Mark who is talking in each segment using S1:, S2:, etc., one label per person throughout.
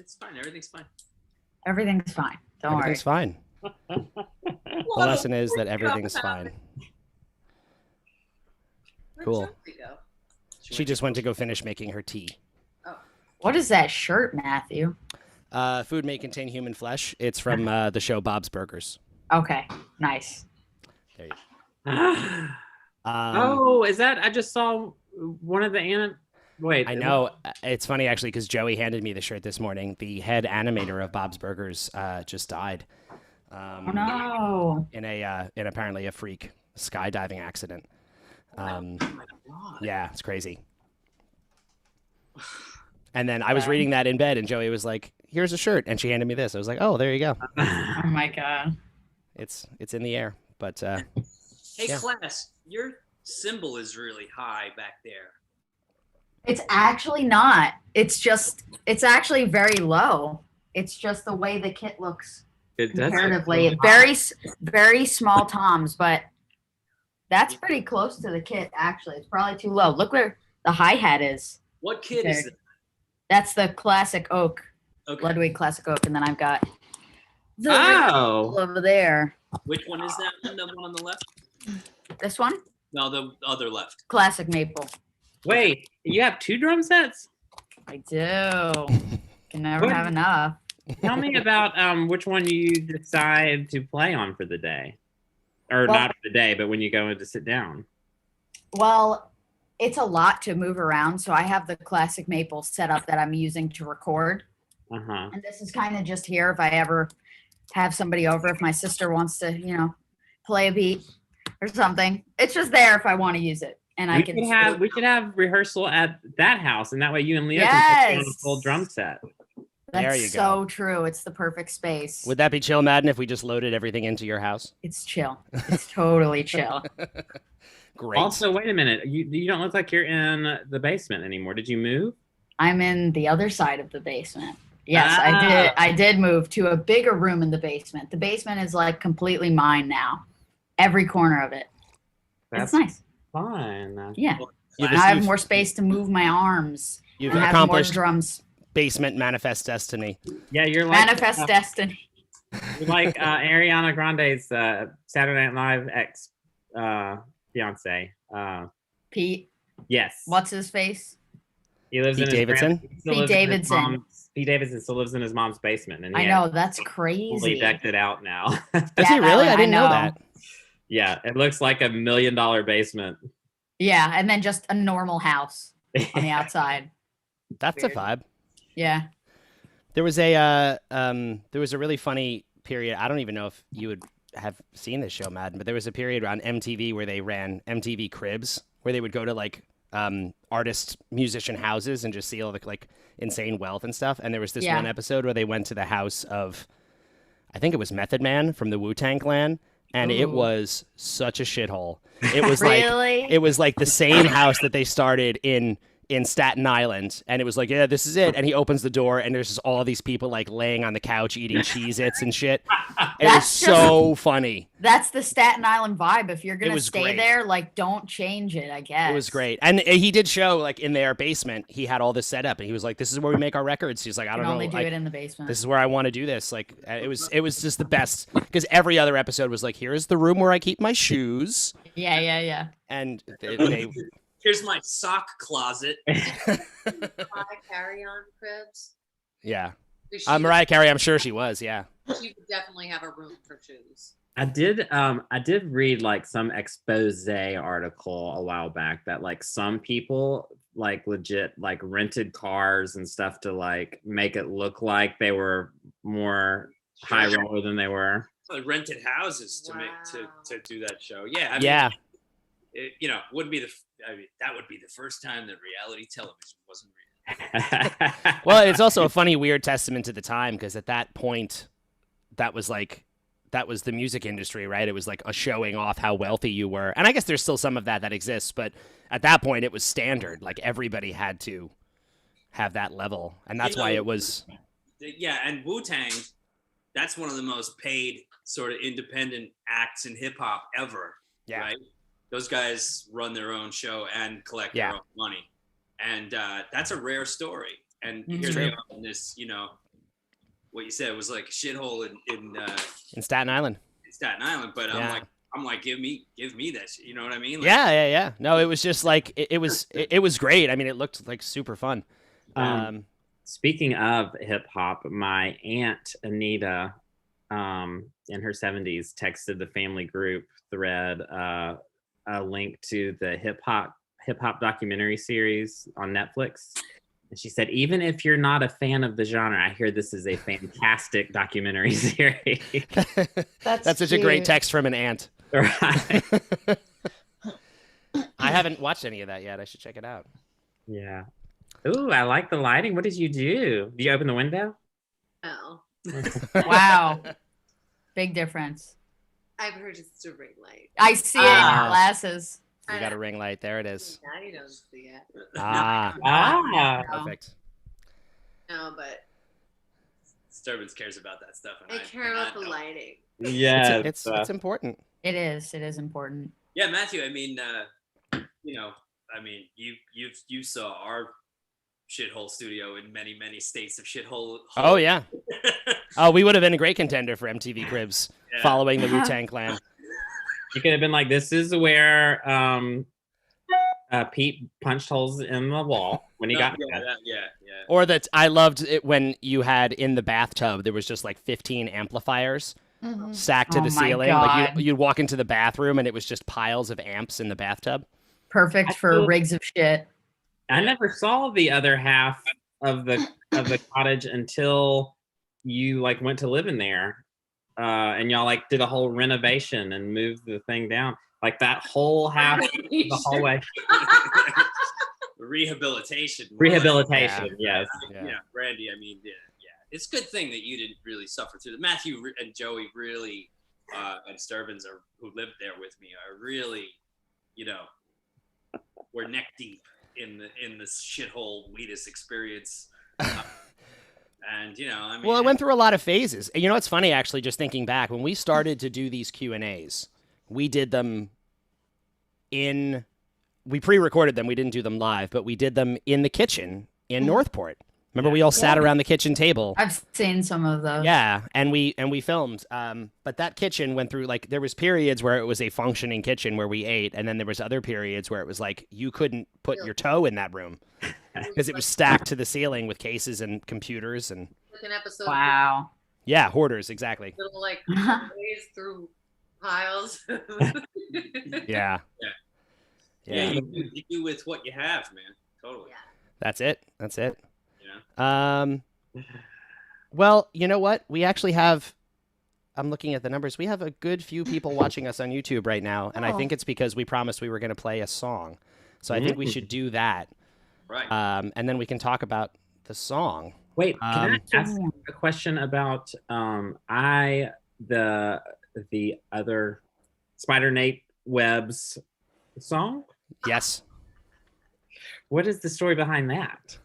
S1: it's fine. Everything's fine.
S2: Everything's fine. Don't worry.
S3: Everything's fine. The lesson is that everything's fine. Cool. She just went to go finish making her tea.
S2: What is that shirt, Matthew?
S3: Food may contain human flesh. It's from the show Bob's Burgers.
S2: Okay, nice.
S3: There you go.
S4: Oh, is that? I just saw one of the Wait.
S3: I know. It's funny, actually, because Joey handed me the shirt this morning. The head animator of Bob's Burgers just died.
S2: Oh, no.
S3: In apparently a freak skydiving accident.
S1: Oh my God.
S3: Yeah, it's crazy. And then I was reading that in bed, and Joey was like, "Here's a shirt," and she handed me this. I was like, "Oh, there you go."
S2: Oh my God.
S3: It's in the air, but
S1: Hey,
S3: yeah.
S1: class, your symbol is really high back there.
S2: It's actually not. It's actually very low. It's just the way the kit looks comparatively. Very small toms, but that's pretty close to the kit, actually. It's probably too low. Look where the hi-hat is.
S1: What kid is it?
S2: That's the classic oak,
S1: Okay.
S2: Ludwig classic oak, and then I've got the over there.
S1: Which one is that one? The one on the left?
S2: This one,
S1: No, the other left.
S2: classic maple.
S4: Wait, you have 2 drum sets?
S2: I do. Can never have enough.
S4: Tell me about which one you decide to play on for the day, or
S2: Well-
S4: not for the day, but when you go in to sit down.
S2: Well, it's a lot to move around, so I have the classic maple setup that I'm using to record.
S4: Uh-huh.
S2: And this is kind of just here if I ever have somebody over, if my sister wants to, play a beat or something. It's just there if I want to use it. And I can
S4: We could have rehearsal at that house, and that way you and Leo can put on a full drum set.
S2: That's
S3: There you
S2: so true. It's the perfect space.
S3: would that be chill, Madden, if we just loaded everything into your house?
S2: It's chill. It's totally chill.
S3: Great.
S4: Also, wait a minute. You don't look like you're in the basement anymore. Did you move?
S2: I'm in the other side of the basement. Yes, I did. I did move to a bigger room in the basement. The basement is like completely mine now. Every corner of it. It's nice.
S4: Fine.
S2: Yeah.
S3: You've-
S2: And I have
S3: you've-
S2: more space to move my arms.
S3: You've
S2: and have more
S3: accomplished
S2: drums.
S3: basement manifest destiny.
S4: Yeah, you're like
S2: Manifest destiny.
S4: you're like Ariana Grande's Saturday Night Live ex fiance.
S2: Pete.
S4: Yes.
S2: What's his face?
S4: He lives
S3: Pete
S4: in his
S3: Davidson?
S4: he still
S2: Pete
S4: lives in his
S2: Davidson.
S4: mom's- Pete Davidson still lives in his mom's basement, and
S2: I know, that's crazy.
S4: Fully decked it out now.
S3: Does
S2: Yeah,
S3: he really? I
S2: I
S3: didn't know
S2: know.
S3: that.
S4: Yeah, it looks like $1 million basement.
S2: Yeah, and then just a normal house on the outside.
S3: That's
S2: Weird.
S3: a vibe.
S2: Yeah.
S3: There was a really funny period. I don't even know if you would have seen this show, Madden, but there was a period on MTV where they ran MTV Cribs, where they would go to like artist musician houses and just see all the like insane wealth and stuff. And there was this
S2: Yeah.
S3: one episode where they went to the house of, I think it was Method Man from the Wu-Tang Clan, and it
S2: Ooh.
S3: was such a shithole. It was
S2: Really?
S3: it was like the same house that they started in Staten Island, and it was like, yeah, this is it. And he opens the door, and there's just all these people like laying on the couch eating Cheez-Its and shit. It was
S2: That's
S3: so funny.
S2: That's the Staten Island vibe. If you're gonna
S3: was
S2: stay
S3: great.
S2: there, like don't change it, I guess.
S3: It was great, and he did show like in their basement. He had all this set up, and he was like, "This is where we make our records." He's like, "I
S2: You
S3: don't
S2: can
S3: know,
S2: only do
S3: like,
S2: it in the basement.
S3: this is where I want to do this." Like, it was just the best because every other episode was like, "Here's the room where I keep my shoes,"
S2: Yeah.
S3: and they
S1: Here's my sock closet.
S5: Mariah Carey on Cribs.
S3: yeah.
S5: She,
S3: Mariah Carey, I'm sure she was, yeah.
S5: she would definitely have a room for shoes.
S4: I did read like some expose article a while back that like some people like legit like rented cars and stuff to like make it look like they were more high roller than they were.
S1: So they rented houses to make
S5: Wow.
S1: to do that show. Yeah, I mean,
S3: Yeah.
S1: it, wouldn't be that would be the first time that reality television wasn't real.
S3: Well, it's also a funny, weird testament to the time because at that point, that was the music industry, right? It was like a showing off how wealthy you were. And I guess there's still some of that exists, but at that point it was standard. Like everybody had to have that level. And that's why it was.
S1: Yeah, and Wu-Tang, that's one of the most paid sort of independent acts in hip hop ever.
S3: Yeah.
S1: Right? Those guys run their own show and collect their own money. And that's a rare story. And here they are in this, what you said was like a shithole
S3: in Staten Island.
S1: Staten Island, but
S3: Yeah.
S1: I'm like, give me that shit. You know what I mean? Like,
S3: Yeah. No, it was just like it was great. I mean, it looked like super fun.
S4: Speaking of hip hop, my aunt Anita, in her 70s, texted the family group thread a link to the hip hop documentary series on Netflix. And she said, even if you're not a fan of the genre, I hear this is a fantastic documentary series.
S3: That's such a great text from an aunt.
S4: Right.
S3: I haven't watched any of that yet. I should check it out.
S4: Yeah. Ooh, I like the lighting. What did you do? Do you open the window?
S5: Oh,
S2: Wow. Big difference.
S5: I've heard it's a ring light.
S2: I see it in your glasses.
S3: You got a ring light. There it is.
S5: Now you don't see it.
S4: Ah.
S3: Perfect.
S5: No, but
S1: Disturbance cares about that stuff. And
S5: I care about the
S1: don't.
S5: lighting.
S4: Yeah.
S3: It's important.
S2: It is. It is important.
S1: Yeah, Matthew. I mean, you saw our shithole studio in many states of shithole.
S3: Oh yeah. Oh, we would have been a great contender for MTV Cribs following the Wu-Tang Clan.
S4: You could have been like, this is where Pete punched holes in the wall when he got mad.
S1: Yeah.
S3: Or that I loved it when you had in the bathtub there was just like 15 amplifiers stacked to
S2: Oh
S3: the
S2: my
S3: ceiling.
S2: God.
S3: Like you'd walk into the bathroom and it was just piles of amps in the bathtub.
S2: Perfect for rigs of shit.
S4: I never saw the other half of the cottage until you like went to live in there, and y'all like did a whole renovation and moved the thing down. Like that whole half of the hallway.
S1: Rehabilitation.
S4: Rehabilitation, yes.
S1: Yeah, Randy. I mean, yeah. It's a good thing that you didn't really suffer through. Matthew and Joey really, and Sturbans who lived there with me are really, we're neck deep in this shithole Wheatus experience. And I mean,
S3: Well, it went through a lot of phases. You know, it's funny actually, just thinking back when we started to do these Q&As, we did them we pre-recorded them. We didn't do them live, but we did them in the kitchen in Northport. Remember, we all sat around the kitchen table.
S2: I've seen some of those.
S3: Yeah, and we filmed. But that kitchen went through, like, there was periods where it was a functioning kitchen where we ate, and then there was other periods where it was like you couldn't put your toe in that room because it was stacked to the ceiling with cases and computers and.
S5: Like an episode.
S2: Wow.
S3: Yeah, hoarders, exactly.
S5: Little like ways through piles.
S3: Yeah.
S1: Yeah, you do with what you have, man. Totally.
S5: Yeah.
S3: That's it.
S1: Yeah.
S3: Well, you know what? We actually have. I'm looking at the numbers. We have a good few people watching us on YouTube right now, and I think it's because we promised we were going to play a song. So I think we should do that.
S1: Right.
S3: And then we can talk about the song.
S4: Wait, can I ask a question about the other Spider Nate Webb's song?
S3: Yes.
S4: What is the story behind that?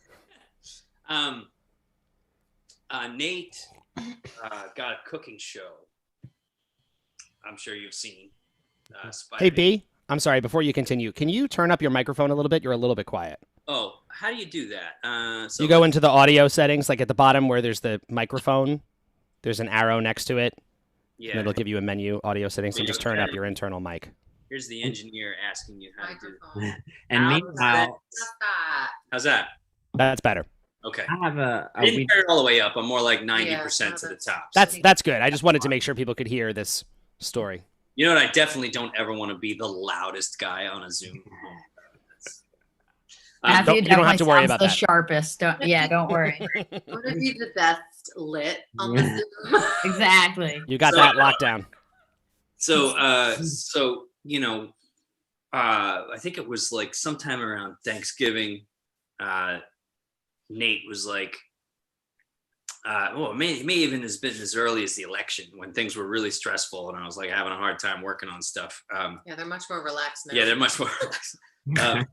S1: Nate got a cooking show. I'm sure you've seen.
S3: Hey, B, I'm sorry, before you continue, can you turn up your microphone a little bit? You're a little bit quiet.
S1: Oh, how do you do that? So
S3: you go into the audio settings, like at the bottom where there's the microphone. There's an arrow next to it.
S1: Yeah.
S3: And it'll give you a menu, audio settings, and just turn up your internal mic.
S1: Here's the engineer asking you how to do that.
S5: Microphone.
S4: And meanwhile,
S1: How's that?
S3: That's better.
S1: Okay.
S4: I have
S1: I didn't turn it all the way up. I'm more like 90% to the top.
S3: That's good. I just wanted to make sure people could hear this story.
S1: You know what? I definitely don't ever want to be the loudest guy on a Zoom.
S2: Matthew
S3: you don't have to worry
S2: sounds
S3: about
S2: the
S3: that.
S2: sharpest. Don't worry.
S5: I want to be the best lit on the Zoom.
S2: Exactly.
S3: You got that locked down.
S1: So, I think it was like sometime around Thanksgiving. Nate was like, it may even has been as early as the election when things were really stressful and I was like having a hard time working on stuff.
S5: Yeah, they're much more relaxed now.
S1: Yeah, they're much more relaxed. But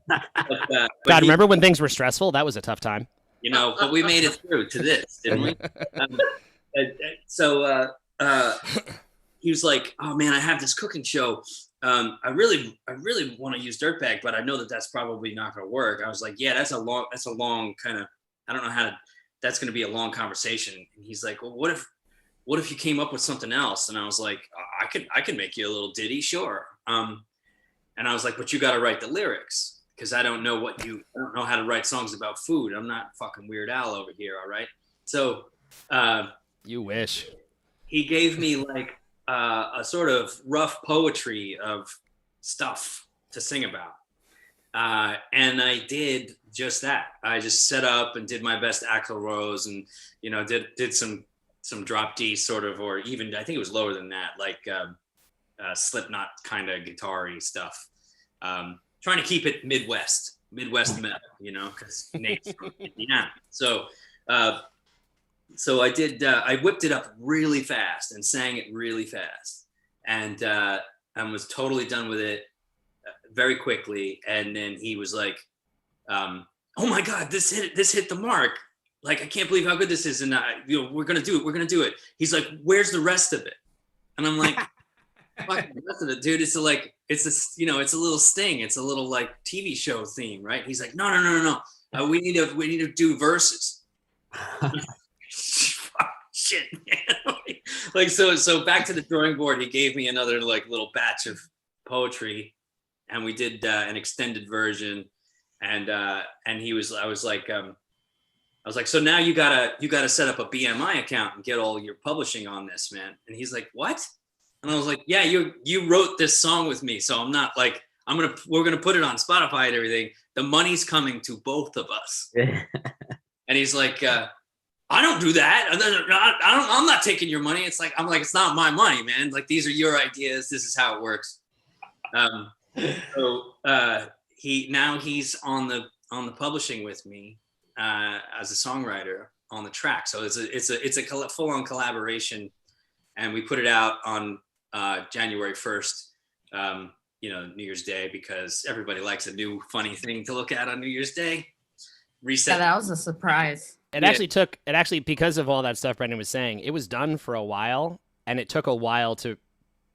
S3: God, remember when things were stressful? That was a tough time.
S1: but we made it through to this, didn't we? He was like, "Oh man, I have this cooking show. I really want to use Dirtbag, but I know that that's probably not going to work." I was like, "Yeah, that's a long kind of. I don't know how to. that's going to be a long conversation. And he's like, well, what if you came up with something else? And I was like, I could make you a little ditty, sure. And I was like, but you got to write the lyrics, because I don't know how to write songs about food. I'm not fucking Weird Al over here. All right. So
S3: you wish.
S1: He gave me like a sort of rough poetry of stuff to sing about. And I did just that. I just set up and did my best Axl Rose, and, you know, did some drop D sort of, or even, I think it was lower than that, like Slipknot kind of guitar-y stuff. Trying to keep it Midwest metal, you know, because Nate's from Indiana. So I did, I whipped it up really fast and sang it really fast, and was totally done with it very quickly. And then he was like, oh my God, this hit the mark. Like, I can't believe how good this is. And you know, we're going to do it. He's like, where's the rest of it? And I'm like, fuck the rest of it, dude. It's a little sting. It's a little like TV show theme, right? He's like, no. We need to do verses. Shit, man. Like, so back to the drawing board. He gave me another like little batch of poetry, and we did an extended version. And I was like, so now you gotta set up a BMI account and get all your publishing on this, man. And he's like, what? And I was like, yeah, you wrote this song with me, so I'm not like, we're gonna put it on Spotify and everything. The money's coming to both of us. And he's like, I don't do that. I'm not taking your money. It's like, I'm like, it's not my money, man. Like, these are your ideas. This is how it works. He's on the publishing with me as a songwriter on the track. So it's a full-on collaboration, and we put it out on January 1st, you know, New Year's Day, because everybody likes a new funny thing to look at on New Year's Day. Reset.
S2: Yeah, that was a surprise.
S3: It actually, because of all that stuff Brendan was saying, it was done for a while, and it took a while to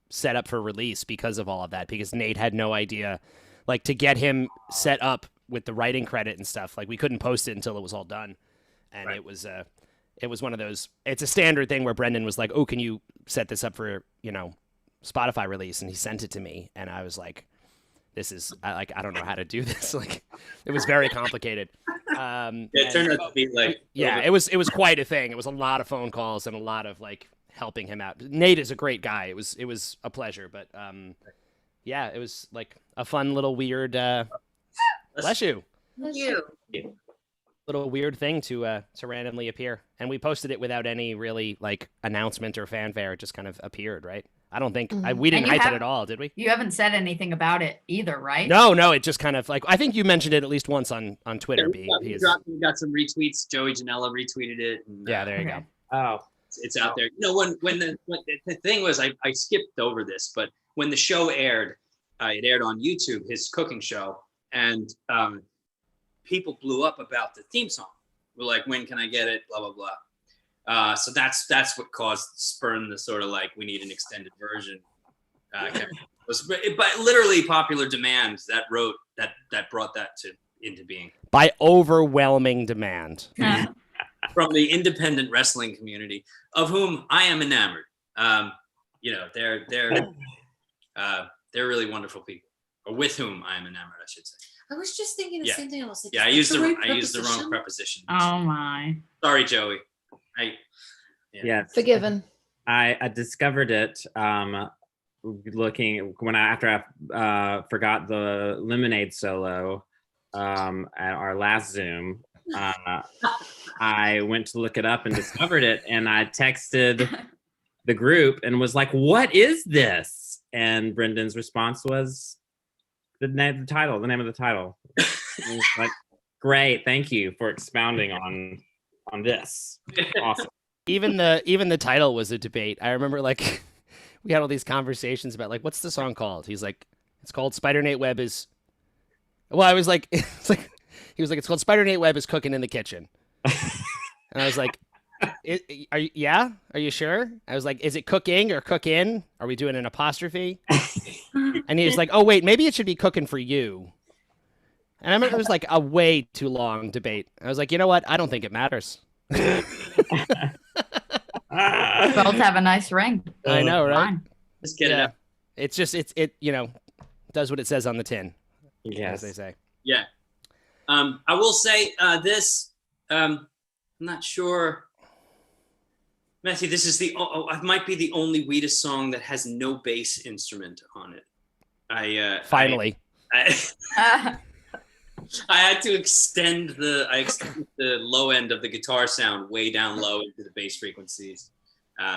S3: set up for release because of all of that, because Nate had no idea, like, to get him set up with the writing credit and stuff. Like, we couldn't post it until it was all done. And right. It was one of those, it's a standard thing where Brendan was like, oh, can you set this up for, you know, Spotify release? And he sent it to me, and I was like, I don't know how to do this. Like, it was very complicated.
S1: It turned out to be like,
S3: yeah, it was quite a thing. It was a lot of phone calls and a lot of like helping him out. Nate is a great guy. It was a pleasure, but yeah, it was like a fun little weird, bless you.
S5: Thank you.
S3: Little weird thing to randomly appear. And we posted it without any really like announcement or fanfare. It just kind of appeared, right? I don't think we didn't hype it at all, did we?
S2: You haven't said anything about it either, right?
S3: No, it just kind of like, I think you mentioned it at least once on Twitter.
S1: We got some retweets. Joey Janela retweeted it. And,
S3: yeah, there you go.
S4: Oh,
S1: it's out there. You know, when the thing was, I skipped over this, but when the show aired, it aired on YouTube, his cooking show, and people blew up about the theme song. We're like, when can I get it? Blah blah blah. So that's what spurned the sort of like, we need an extended version. It was by literally popular demand that brought that into being.
S3: By overwhelming demand.
S1: From the independent wrestling community, of whom I am enamored. You know, they're really wonderful people, or with whom I am enamored, I should say.
S5: I was just thinking the same thing. I was like,
S1: yeah, I used the wrong preposition.
S2: Oh my.
S1: Sorry, Joey.
S4: Yeah.
S5: Forgiven.
S4: I discovered it looking after I forgot the Lemonade solo at our last Zoom. I went to look it up and discovered it, and I texted the group and was like, "What is this?" And Brendan's response was the name of the title. He was like, "Great, thank you for expounding on this." Awesome.
S3: Even the title was a debate. I remember like we had all these conversations about like, what's the song called? He's like, it's called Spider Nate Webb is. Well, I was like, he was like, it's called Spider Nate Webb is cooking in the kitchen. And I was like, are you sure? I was like, is it cooking or cook in? Are we doing an apostrophe? And he was like, oh wait, maybe it should be cooking for you. And I remember it was like a way too long debate. I was like, you know what? I don't think it matters.
S2: Both have a nice ring.
S3: I know, right?
S2: Fine.
S1: Just get it out.
S3: It's just it does what it says on the tin.
S4: Yes.
S3: As they say.
S1: Yeah. I will say this. I'm not sure. Matthew, this is it might be the only Wheatus song that has no bass instrument on it.
S3: Finally.
S1: I had to extend the low end of the guitar sound way down low into the bass frequencies,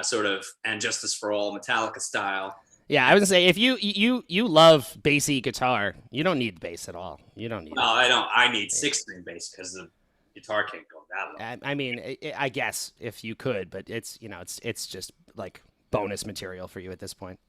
S1: sort of, and Justice for All Metallica style.
S3: Yeah, I was gonna say if you love bassy guitar, you don't need bass at all. You don't need.
S1: No, I don't. I need 6-string bass because the guitar can't go that low.
S3: I mean, I guess if you could, but it's it's just like bonus material for you at this point.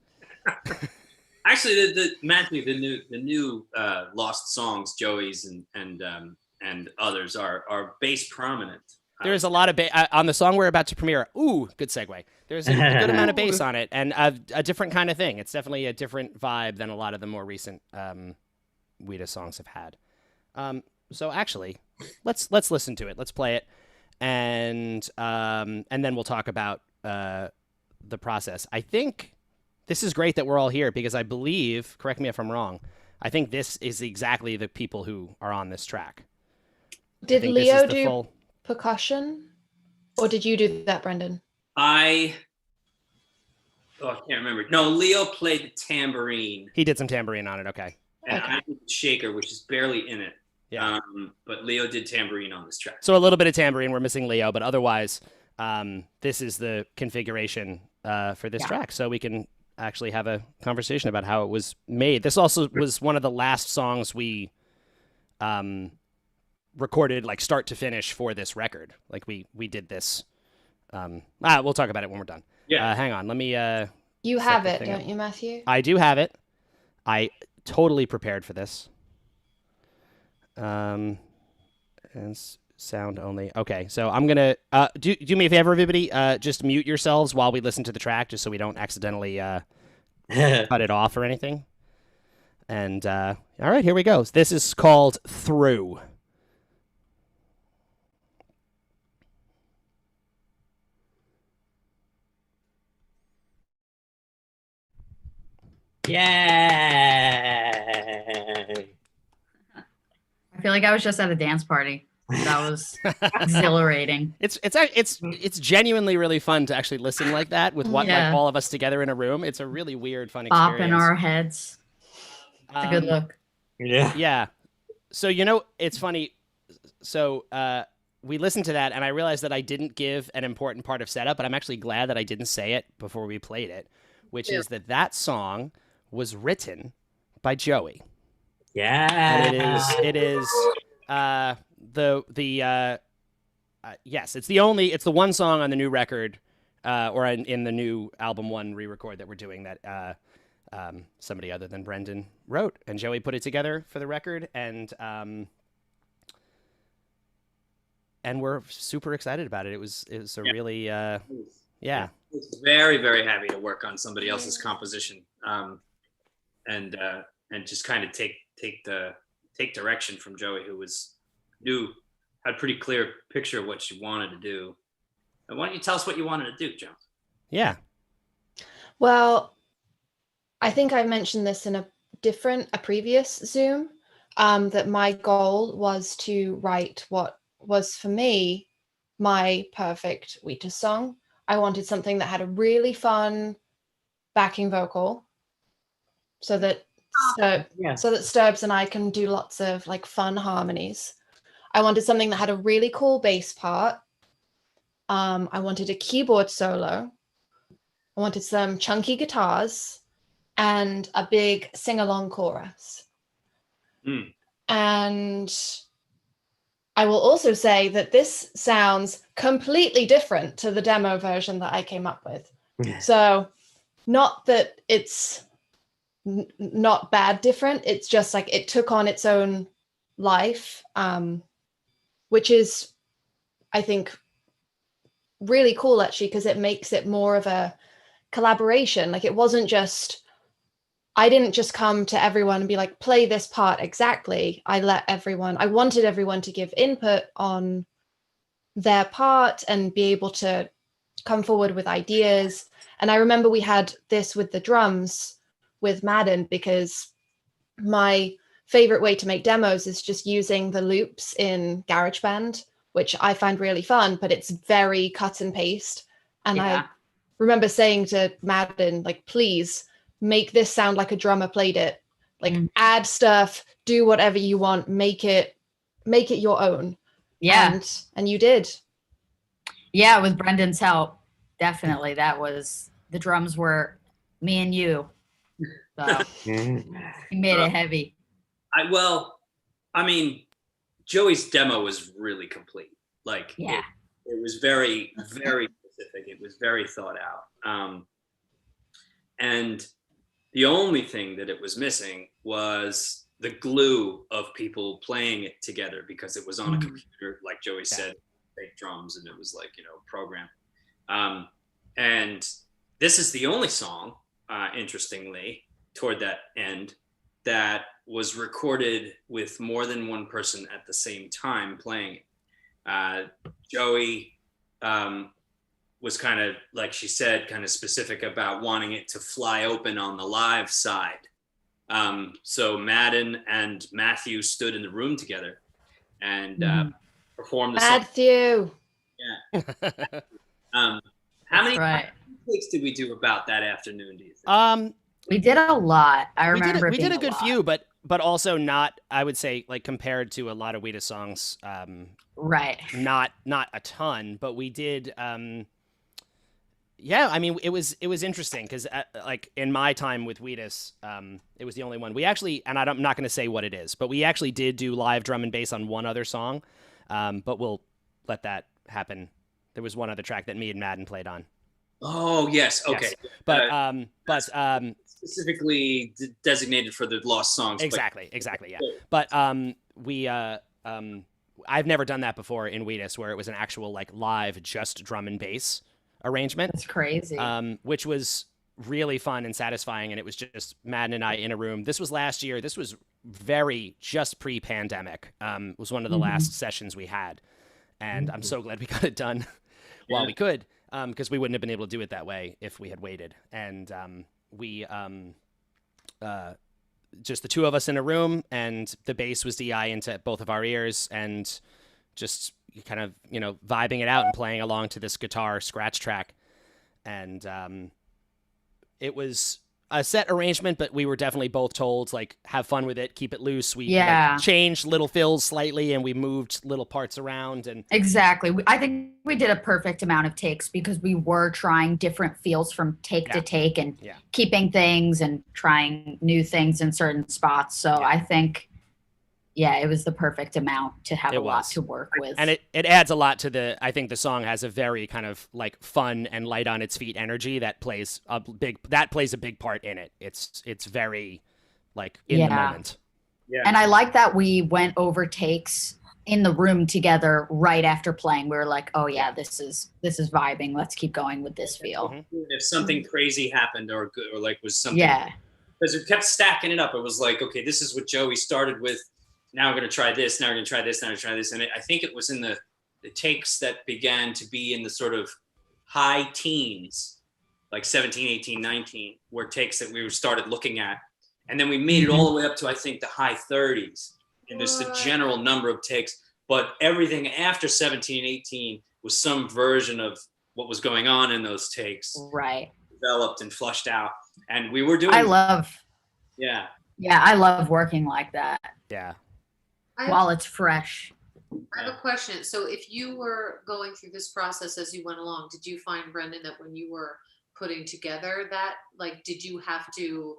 S1: Actually, Matthew, the new Lost Songs, Joey's and others are bass prominent.
S3: There's a lot of bass on the song we're about to premiere. Ooh, good segue. There's a good amount of bass on it, and a different kind of thing. It's definitely a different vibe than a lot of the more recent Wheatus songs have had. So actually, let's listen to it. Let's play it, and then we'll talk about the process. I think this is great that we're all here because I believe, correct me if I'm wrong, I think this is exactly the people who are on this track.
S6: Did Leo do percussion, or did you do that, Brendan?
S1: I can't remember. No, Leo played the tambourine.
S3: He did some tambourine on it. Okay.
S1: And I did the shaker, which is barely in it.
S3: Yeah.
S1: But Leo did tambourine on this track.
S3: So a little bit of tambourine. We're missing Leo, but otherwise, this is the configuration for this track. So we can actually have a conversation about how it was made. This also was one of the last songs we recorded, like start to finish, for this record. Like we did this. We'll talk about it when we're done.
S1: Yeah.
S3: Hang on. Let me.
S6: You have it, don't you, Matthew?
S3: I do have it. I totally prepared for this. And sound only. Okay, so I'm gonna do me a favor, everybody. Just mute yourselves while we listen to the track, just so we don't accidentally cut it off or anything. And all right, here we go. This is called Through.
S4: Yay!
S2: I feel like I was just at a dance party. That was exhilarating.
S3: It's genuinely really fun to actually listen like that with like all of us together in a room. It's a really weird, fun experience.
S2: Bop in our heads. It's a good look.
S4: Yeah.
S3: Yeah. So it's funny. So we listened to that, and I realized that I didn't give an important part of setup, but I'm actually glad that I didn't say it before we played it, which is that song was written by Joey.
S4: Yeah.
S3: And it is yes, it's the one song on the new record, or in the new album 1 re-record that we're doing that somebody other than Brendan wrote, and Joey put it together for the record, and we're super excited about it. It was a really yeah.
S1: I was very, very happy to work on somebody else's composition, and just kind of take direction from Joey, who had a pretty clear picture of what she wanted to do. And why don't you tell us what you wanted to do, Jones?
S3: Yeah.
S6: Well, I think I mentioned this in a previous Zoom, that my goal was to write what was for me my perfect Wheatus song. I wanted something that had a really fun backing vocal, so that Sturbs and I can do lots of like fun harmonies. I wanted something that had a really cool bass part. I wanted a keyboard solo. I wanted some chunky guitars and a big sing-along chorus. And I will also say that this sounds completely different to the demo version that I came up with. So not that it's not bad different, it's just like it took on its own life, which is, I think, really cool actually, because it makes it more of a collaboration. Like it wasn't just, I didn't just come to everyone and be like, play this part exactly. I wanted everyone to give input on their part and be able to come forward with ideas. And I remember we had this with the drums with Madden, because my favorite way to make demos is just using the loops in GarageBand, which I find really fun, but it's very cut and paste. And I remember saying to Madden, like, please make this sound like a drummer played it. Like, add stuff, do whatever you want, make it your own.
S2: Yeah.
S6: And you did.
S2: Yeah, with Brendan's help. Definitely. The drums were me and you. So he made it heavy.
S1: I mean, Joey's demo was really complete. Like, it was very, very specific. It was very thought out. And the only thing that it was missing was the glue of people playing it together, because it was on a computer, like Joey said, fake drums, and it was like, program. And this is the only song, interestingly, toward that end, that was recorded with more than one person at the same time playing it. Joey was kind of, like she said, kind of specific about wanting it to fly open on the live side. So Madden and Matthew stood in the room together and performed the song.
S6: Matthew.
S1: Yeah. How many takes did we do about that afternoon, do you think?
S2: We did a lot. I remember
S3: we did a good few, but also not, I would say, like, compared to a lot of Wheatus songs, not a ton, but we did. Yeah, I mean, it was interesting because like in my time with Wheatus, it was the only one we actually, and I'm not going to say what it is, but we actually did do live drum and bass on one other song, but we'll let that happen. There was one other track that me and Madden played on.
S1: Oh yes, okay.
S3: Yes. But
S1: specifically designated for the lost songs.
S3: Exactly, yeah. But I've never done that before in Wheatus, where it was an actual like live just drum and bass arrangement.
S2: That's crazy.
S3: Which was really fun and satisfying, and it was just Madden and I in a room. This was last year. This was very just pre-pandemic. It was one of the last sessions we had, and I'm so glad we got it done while we could, because we wouldn't have been able to do it that way if we had waited. And we just the two of us in a room, and the bass was DI into both of our ears, and just kind of, vibing it out and playing along to this guitar scratch track. And it was a set arrangement, but we were definitely both told, like, have fun with it, keep it loose. We like, changed little fills slightly, and we moved little parts around. And
S2: exactly. I think we did a perfect amount of takes, because we were trying different feels from take to take, and keeping things and trying new things in certain spots. So I think, it was the perfect amount to have lot to work with.
S3: And it adds a lot to I think the song has a very kind of like fun and light on its feet energy that plays a big part in it. It's very like in the moment.
S2: Yeah. And I like that we went over takes in the room together right after playing. We were like, oh yeah, this is vibing. Let's keep going with this feel.
S1: If something crazy happened or good, or like was something, because it kept stacking it up. It was like, okay, this is what Joey started with. Now we're going to try this. Now we're going to try this. Now we're going to try this. And I think it was in the takes that began to be in the sort of high teens, like 17, 18, 19, were takes that we started looking at. And then we made it all the way up to, I think, the high 30s. And just the general number of takes. But everything after 17, 18 was some version of what was going on in those takes.
S2: Right.
S1: Developed and flushed out. And we were doing...
S2: I love working like that.
S3: Yeah.
S2: While it's fresh.
S5: I have a question. So if you were going through this process as you went along, did you find, Brendan, that when you were putting together that, like, did you have to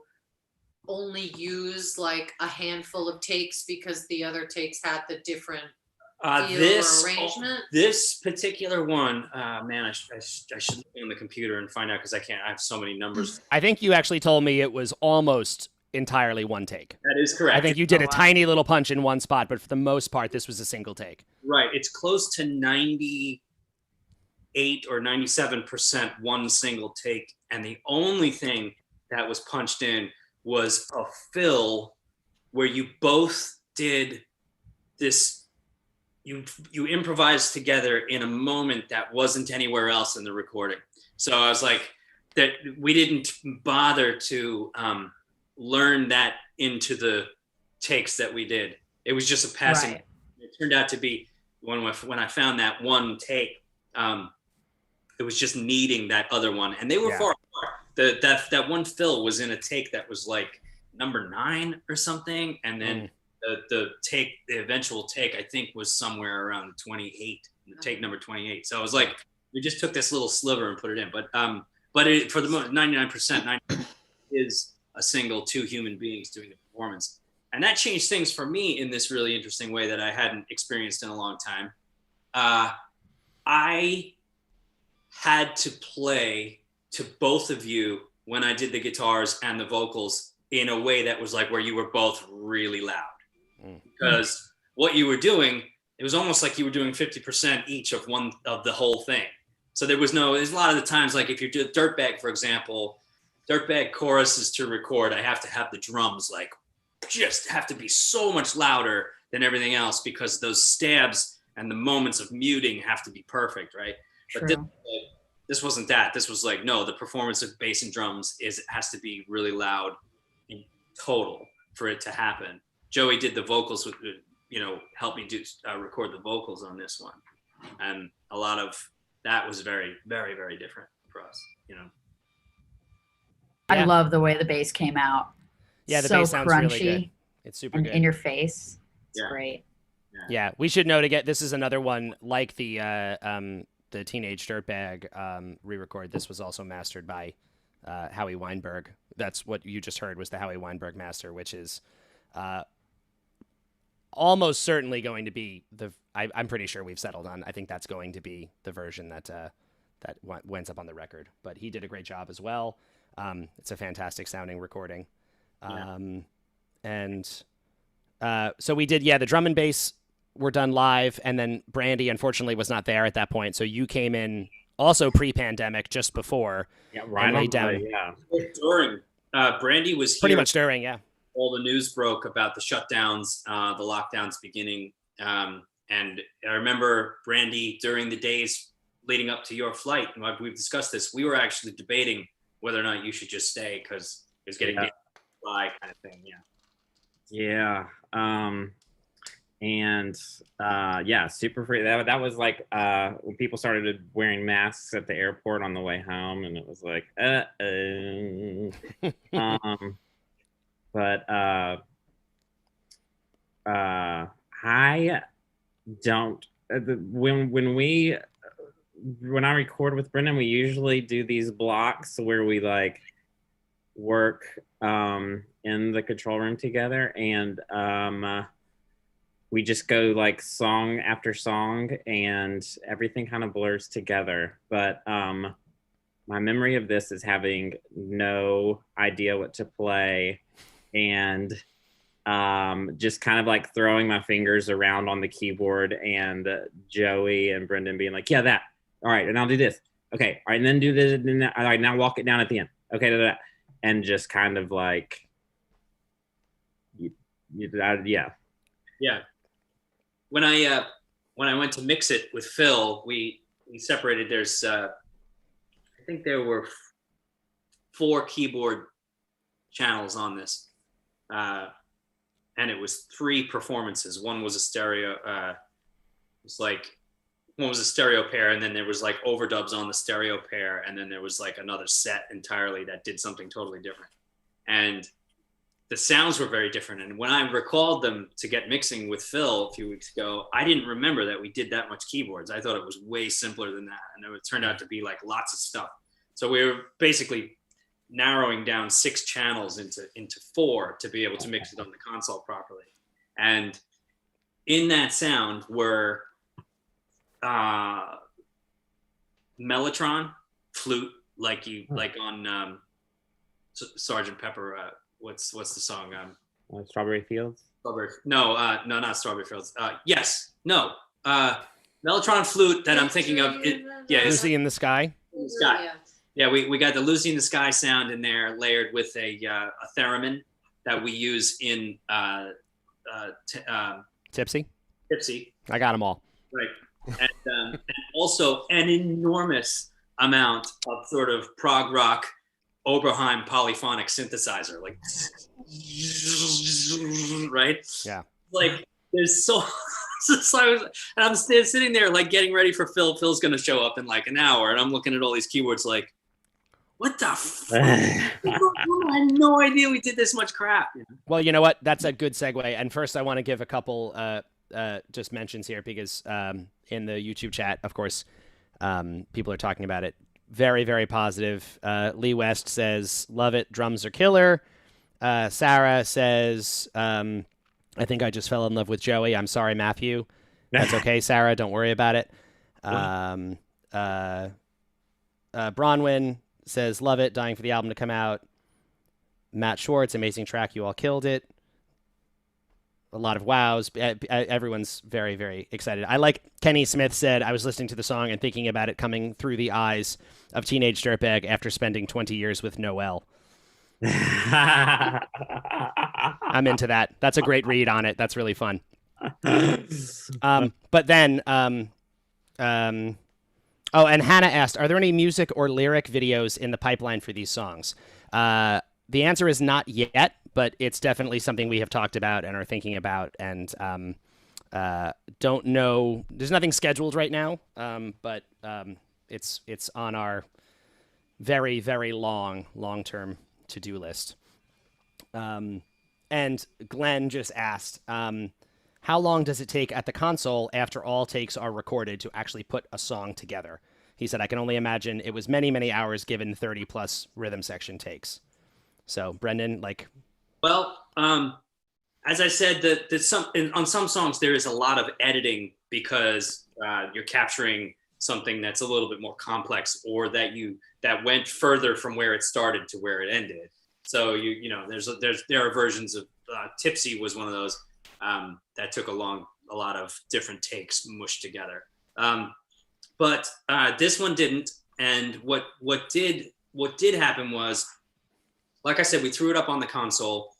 S5: only use like a handful of takes because the other takes had the different feel or arrangement?
S1: This particular one, man, I should look on the computer and find out, because I can't. I have so many numbers.
S3: I think you actually told me it was almost entirely one take.
S1: That is correct.
S3: I think you did a tiny little punch in one spot, but for the most part, this was a single take.
S1: Right. It's close to 98 or 97% one single take. And the only thing that was punched in was a fill where you both did this you improvise together in a moment that wasn't anywhere else in the recording. So I was like, that we didn't bother to learn that into the takes that we did. It was just a passing.
S2: Right.
S1: It turned out to be when I found that one take, it was just needing that other one, and they were far apart. That one fill was in a take that was like number 9 or something, and then the eventual take, I think, was somewhere around 28, take number 28. So I was like, we just took this little sliver and put it in, but it, for the most 99%, is a single 2 human beings doing the performance, and that changed things for me in this really interesting way that I hadn't experienced in a long time. I had to play to both of you when I did the guitars and the vocals in a way that was like where you were both really loud. Because what you were doing, it was almost like you were doing 50% each of one of the whole thing. So there's a lot of the times, like if you do Dirtbag, for example, Dirtbag choruses to record, I have to have the drums like just have to be so much louder than everything else because those stabs and the moments of muting have to be perfect, right?
S2: True.
S1: But this wasn't that. This was like, no, the performance of bass and drums has to be really loud in total for it to happen. Joey did the vocals with, helped me record the vocals on this one. And a lot of that was very, very, very different for us,
S2: I love the way the bass came out.
S3: Yeah, the
S2: so
S3: bass sounds
S2: crunchy
S3: really good. It's super
S2: and
S3: good.
S2: in your face. It's great.
S3: Yeah, we should note again, this is another one like the Teenage Dirtbag re-record. This was also mastered by Howie Weinberg. That's what you just heard was the Howie Weinberg master, which is almost certainly going to be I'm pretty sure we've settled on. I think that's going to be the version that went up on the record. But he did a great job as well. It's a fantastic sounding recording. So we did, the drum and bass were done live, and then Brandy unfortunately was not there at that point. So you came in also pre-pandemic, just before.
S4: Yeah, right on.
S3: Down.
S1: During Brandy was here.
S3: Pretty much during,
S1: all the news broke about the shutdowns, the lockdowns beginning. And I remember Brandy during the days leading up to your flight, and we've discussed this, we were actually debating whether or not you should just stay because it was getting fly kind of thing.
S4: Super free. That was like when people started wearing masks at the airport on the way home, and it was like I don't when I record with Brendan, we usually do these blocks where we like work in the control room together, and we just go like song after song and everything kind of blurs together. But my memory of this is having no idea what to play and just kind of like throwing my fingers around on the keyboard, and Joey and Brendan being like, that. All right, and I'll do this. Okay, all right, and then do this. And then all right, now walk it down at the end. Okay, and just kind of like,
S1: yeah. When I went to mix it with Phil, we separated. There's I think there were 4 keyboard channels on this, and it was 3 performances. One was a stereo. One was a stereo pair, and then there was like overdubs on the stereo pair, and then there was like another set entirely that did something totally different. And the sounds were very different. And when I recalled them to get mixing with Phil a few weeks ago, I didn't remember that we did that much keyboards. I thought it was way simpler than that. And it turned out to be like lots of stuff. So we were basically narrowing down 6 channels into 4 to be able to mix it on the console properly. And in that sound were mellotron, flute, like on Sgt. Pepper. What's the song?
S4: Strawberry Fields.
S1: No, not Strawberry Fields. Yes, no. Mellotron flute that I'm thinking of.
S3: Lucy in the Sky.
S1: Yeah, we got the Lucy in the Sky sound in there, layered with a theremin that we use in
S3: Tipsy.
S1: Tipsy.
S3: I got them all.
S1: Right. And also an enormous amount of sort of prog rock Oberheim polyphonic synthesizer, like, right?
S3: Yeah.
S1: Like there's so, and I'm sitting there like getting ready for Phil. Phil's going to show up in like an hour, and I'm looking at all these keyboards like, what the fuck? I had no idea we did this much crap.
S3: Well, you know what? That's a good segue. And first, I want to give a couple just mentions here because in the YouTube chat, of course, people are talking about it. Very, very positive. Lee West says, love it. Drums are killer. Sarah says, I think I just fell in love with Joey. I'm sorry, Matthew. That's okay, Sarah. Don't worry about it. Bronwyn says, love it. Dying for the album to come out. Matt Schwartz, amazing track. You all killed it. A lot of wows. Everyone's very, very excited. I like Kenny Smith said, I was listening to the song and thinking about it coming through the eyes of Teenage Dirtbag after spending 20 years with Noel. I'm into that. That's a great read on it. That's really fun. But then, oh, and Hannah asked, are there any music or lyric videos in the pipeline for these songs? The answer is not yet, but it's definitely something we have talked about and are thinking about, and don't know. There's nothing scheduled right now, but it's on our very, very long-term to-do list. And Glenn just asked, how long does it take at the console after all takes are recorded to actually put a song together? He said, I can only imagine it was many, many hours given 30-plus rhythm section takes. So, Brendan, like...
S1: Well, as I said, on some songs there is a lot of editing because you're capturing something that's a little bit more complex, or that went further from where it started to where it ended. So there are versions of Tipsy was one of those that took a lot of different takes mushed together. But this one didn't. And what did happen was, like I said, we threw it up on the console.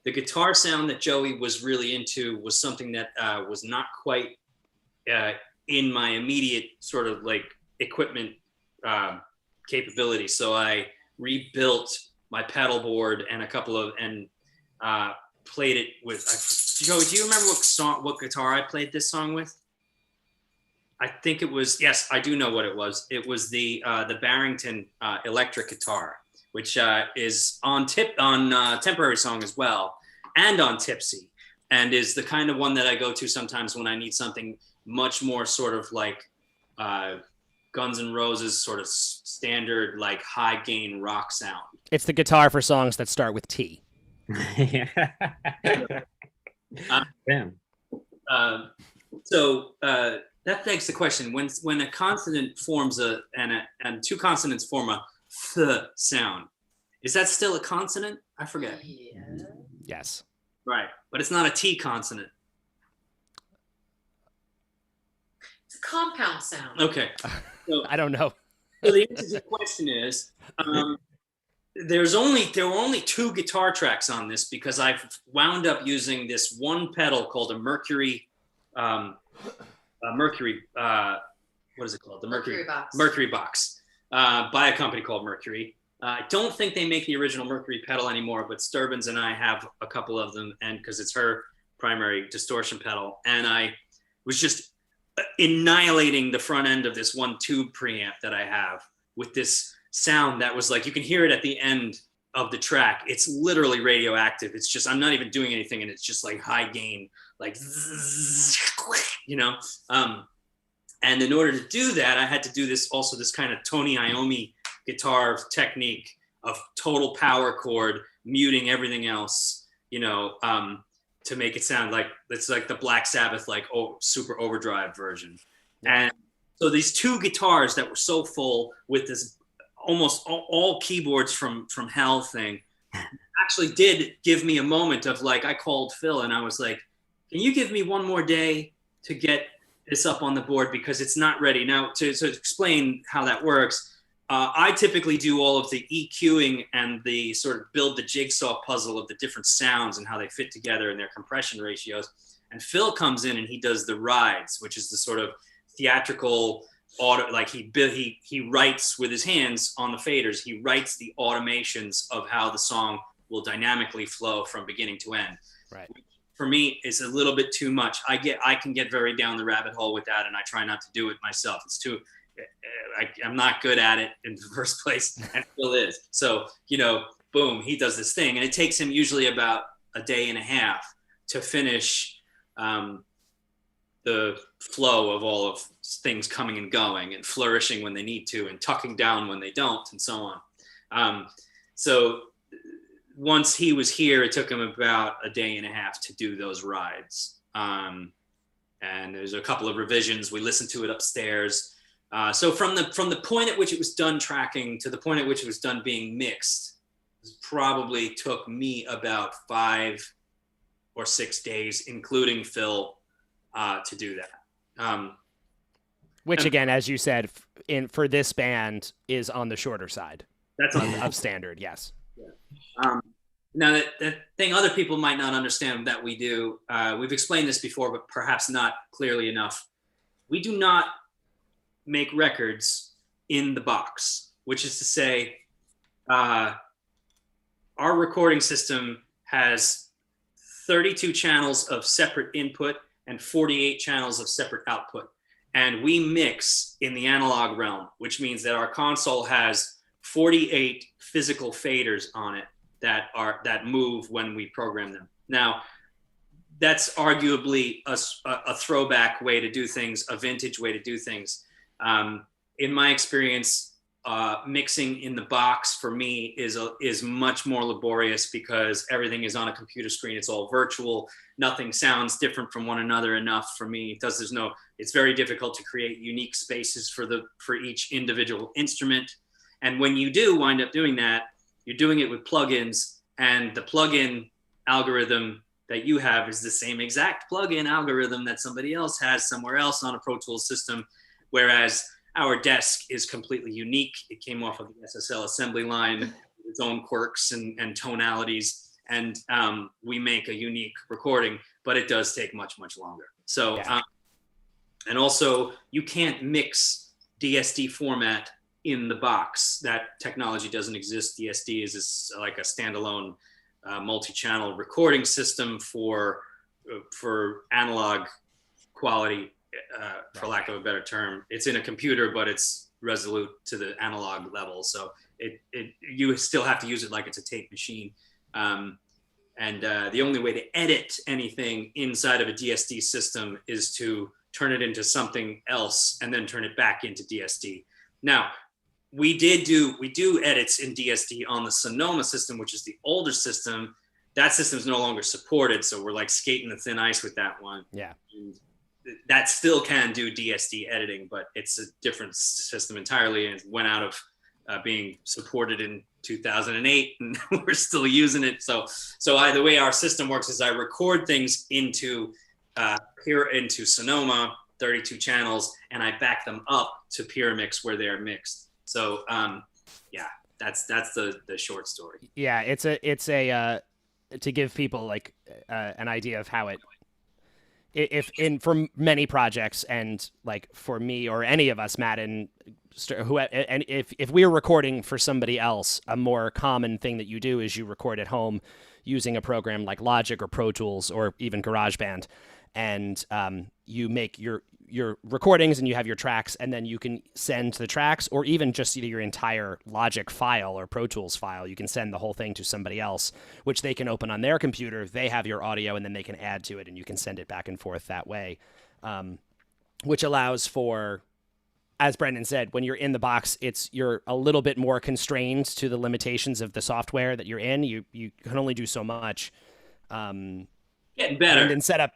S1: The guitar sound that Joey was really into was something that was not quite in my immediate sort of like equipment capability. So I rebuilt my pedal board and played it with. Joey, do you remember what guitar I played this song with? I think it was, yes, I do know what it was. It was the Barrington electric guitar, which is on Temporary Song as well, and on Tipsy, and is the kind of one that I go to sometimes when I need something much more sort of like Guns N' Roses sort of standard, like high gain rock sound.
S3: It's the guitar for songs that start with T.
S4: Damn.
S1: So that begs the question: when a consonant forms and two consonants form a th sound, is that still a consonant? I forget.
S5: Yeah.
S3: Yes.
S1: Right, but it's not a T consonant.
S5: It's a compound sound.
S1: Okay. So,
S3: I don't know.
S1: So the answer to the question is, there were only two guitar tracks on this because I've wound up using this one pedal called a Mercury. What is it called? The Mercury
S5: Box.
S1: Mercury Box by a company called Mercury. I don't think they make the original Mercury pedal anymore, but Sturbans and I have a couple of them, and because it's her primary distortion pedal, and I was just annihilating the front end of this one tube preamp that I have with this sound that was like, you can hear it at the end of the track. It's literally radioactive. It's just, I'm not even doing anything, and it's just like high gain, like, and in order to do that, I had to do this kind of Tony Iommi guitar technique of total power chord, muting everything else, to make it sound like it's like the Black Sabbath, like super overdrive version. Yeah. And so these two guitars that were so full with this almost all keyboards from hell thing actually did give me a moment of like, I called Phil and I was like, can you give me one more day to get this up on the board because it's not ready. Now to explain how that works, I typically do all of the EQing and the sort of build the jigsaw puzzle of the different sounds and how they fit together and their compression ratios. And Phil comes in and he does the rides, which is the sort of theatrical auto, like he writes with his hands on the faders. He writes the automations of how the song will dynamically flow from beginning to end.
S3: Right.
S1: For me, it's a little bit too much. I can get very down the rabbit hole with that, and I try not to do it myself. It's too, I'm not good at it in the first place, and Phil is. So, boom, he does this thing, and it takes him usually about a day and a half to finish the flow of all of things coming and going and flourishing when they need to and tucking down when they don't, and so on. So once he was here, it took him about a day and a half to do those rides. And there's a couple of revisions. We listened to it upstairs. So from the point at which it was done tracking to the point at which it was done being mixed, it probably took me about 5 or 6 days, including Phil, to do that.
S3: Which again, as you said, for this band is on the shorter side.
S1: That's
S3: of standard, yes.
S1: Yeah. Now that thing other people might not understand that we do, we've explained this before, but perhaps not clearly enough. We do not make records in the box, which is to say, our recording system has 32 channels of separate input and 48 channels of separate output. And we mix in the analog realm, which means that our console has 48 physical faders on it that move when we program them. Now, that's arguably a throwback way to do things, a vintage way to do things. In my experience, mixing in the box for me is much more laborious because everything is on a computer screen. It's all virtual. Nothing sounds different from one another enough for me. It's very difficult to create unique spaces for each individual instrument. And when you do wind up doing that, you're doing it with plugins, and the plugin algorithm that you have is the same exact plugin algorithm that somebody else has somewhere else on a Pro Tools system, whereas our desk is completely unique. It came off of the SSL assembly line, with its own quirks and tonalities, and we make a unique recording, but it does take much, much longer. So,
S3: yeah.
S1: And also you can't mix DSD format in the box. That technology doesn't exist. DSD is like a standalone multi-channel recording system for analog quality, for lack of a better term. It's in a computer, but it's resolute to the analog level. So you still have to use it like it's a tape machine. And the only way to edit anything inside of a DSD system is to turn it into something else and then turn it back into DSD. Now, we do edits in DSD on the Sonoma system, which is the older system. That system is no longer supported, so we're like skating the thin ice with that one.
S3: Yeah.
S1: And that still can do DSD editing, but it's a different system entirely, and it went out of being supported in 2008, and we're still using it. So the way our system works is I record things into Sonoma, 32 channels, and I back them up to Pyramix where they're mixed. So yeah, that's the short story.
S3: Yeah, it's a to give people like an idea of how for many projects, and like for me or any of us, Matt, and if we're recording for somebody else, a more common thing that you do is you record at home using a program like Logic or Pro Tools or even GarageBand, and you make your recordings and you have your tracks, and then you can send the tracks, or even just your entire Logic file or Pro Tools file. You can send the whole thing to somebody else, which they can open on their computer. They have your audio, and then they can add to it, and you can send it back and forth that way, which allows for, as Brendan said, when you're in the box, you're a little bit more constrained to the limitations of the software that you're in. You can only do so much.
S1: Getting better.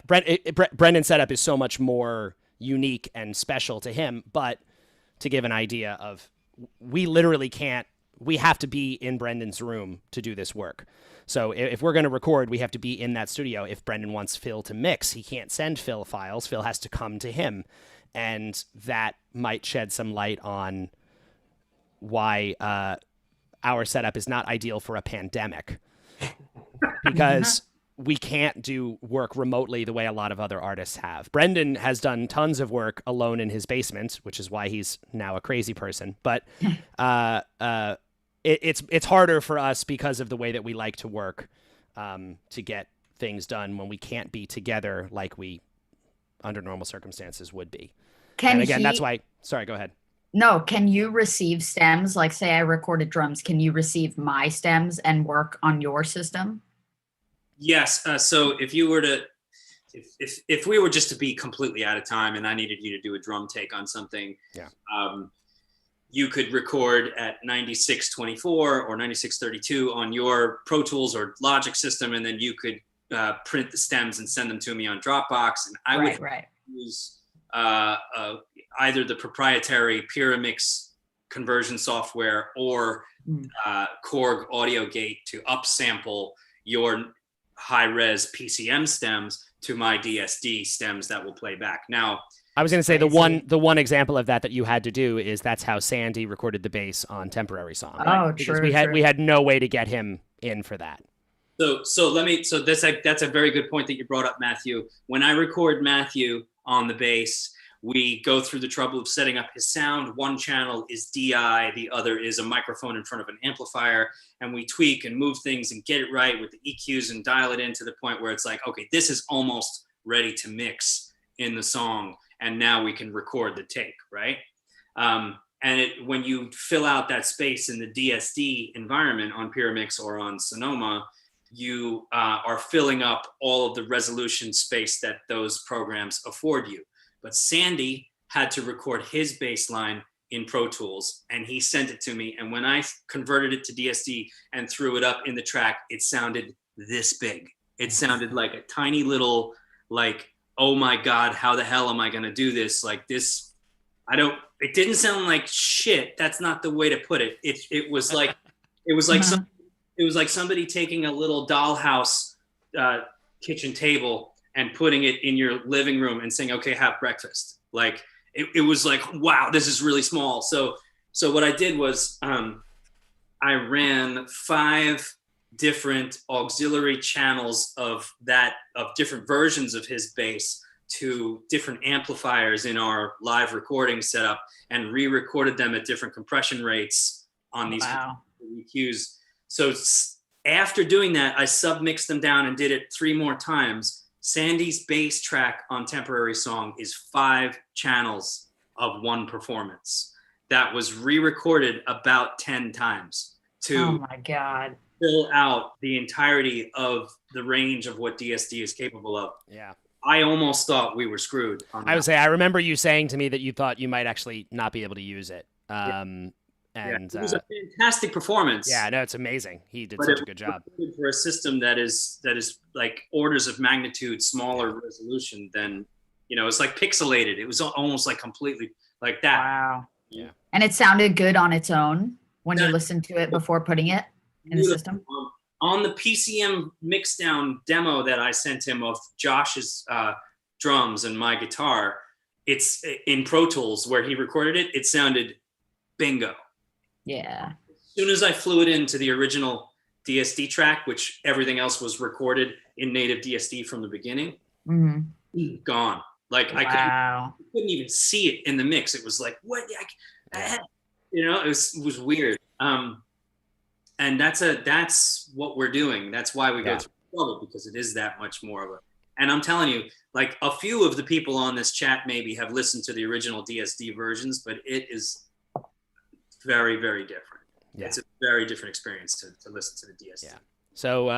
S3: Brendan's setup is so much more unique and special to him, but to give an idea of, we have to be in Brendan's room to do this work. So if we're going to record, we have to be in that studio. If Brendan wants Phil to mix, he can't send Phil files. Phil has to come to him. And that might shed some light on why our setup is not ideal for a pandemic. Because we can't do work remotely the way a lot of other artists have. Brendan has done tons of work alone in his basement, which is why he's now a crazy person. But it's harder for us because of the way that we like to work, to get things done when we can't be together like we under normal circumstances would be. And again, that's why. Sorry, go ahead.
S2: No, can you receive stems? Like, say I recorded drums, can you receive my stems and work on your system?
S1: Yes. So if you were to, if we were just to be completely out of time and I needed you to do a drum take on something, you could record at 9624 or 9632 on your Pro Tools or Logic system, and then you could print the stems and send them to me on Dropbox, and I would use either the proprietary Pyramix conversion software or Korg Audio Gate to upsample your high-res PCM stems to my DSD stems that will play back. Now,
S3: I was going to say the one example of that you had to do is that's how Sandy recorded the bass on Temporary Song. Right?
S2: Oh, true.
S3: We had no way to get him in for that.
S1: So that's a very good point that you brought up, Matthew. When I record Matthew on the bass, we go through the trouble of setting up his sound. One channel is DI, the other is a microphone in front of an amplifier, and we tweak and move things and get it right with the EQs and dial it in to the point where it's like, okay, this is almost ready to mix in the song, and now we can record the take, right? When you fill out that space in the DSD environment on Pyramix or on Sonoma, you are filling up all of the resolution space that those programs afford you. But Sandy had to record his bass line in Pro Tools, and he sent it to me. And when I converted it to DSD and threw it up in the track, it sounded this big. It sounded like a tiny little, like, oh my God, how the hell am I going to do this? Like this, it didn't sound like shit. That's not the way to put it. It was like somebody taking a little dollhouse kitchen table and putting it in your living room and saying, okay, have breakfast. Like, it was like, wow, this is really small. So what I did was I ran 5 different auxiliary channels of different versions of his bass to different amplifiers in our live recording setup and re-recorded them at different compression rates on these EQs. So after doing that, I submixed them down and did it 3 more times. Sandy's bass track on Temporary Song is 5 channels of one performance that was re-recorded about 10 times to
S2: oh my God,
S1: fill out the entirety of the range of what DSD is capable of.
S3: Yeah.
S1: I almost thought we were screwed.
S3: I would say, I remember you saying to me that you thought you might actually not be able to use it. And
S1: it was a fantastic performance.
S3: Yeah, no, it's amazing. He did such a good job
S1: for a system that is like orders of magnitude smaller resolution than, it's like pixelated. It was almost like completely like that.
S2: Wow.
S1: Yeah.
S2: And it sounded good on its own when you listened to it before putting it in the system.
S1: On the PCM mixdown demo that I sent him of Josh's drums and my guitar, it's in Pro Tools where he recorded it. It sounded bingo.
S2: Yeah.
S1: As soon as I flew it into the original DSD track, which everything else was recorded in native DSD from the beginning, gone. Like I couldn't even see it in the mix. It was like, what? It was weird. And that's what we're doing. That's why we go through trouble, because it is that much more of a. And I'm telling you, like, a few of the people on this chat maybe have listened to the original DSD versions, but it is very, very different. Yeah. It's a very different experience to listen to the DSD.
S3: Yeah. So,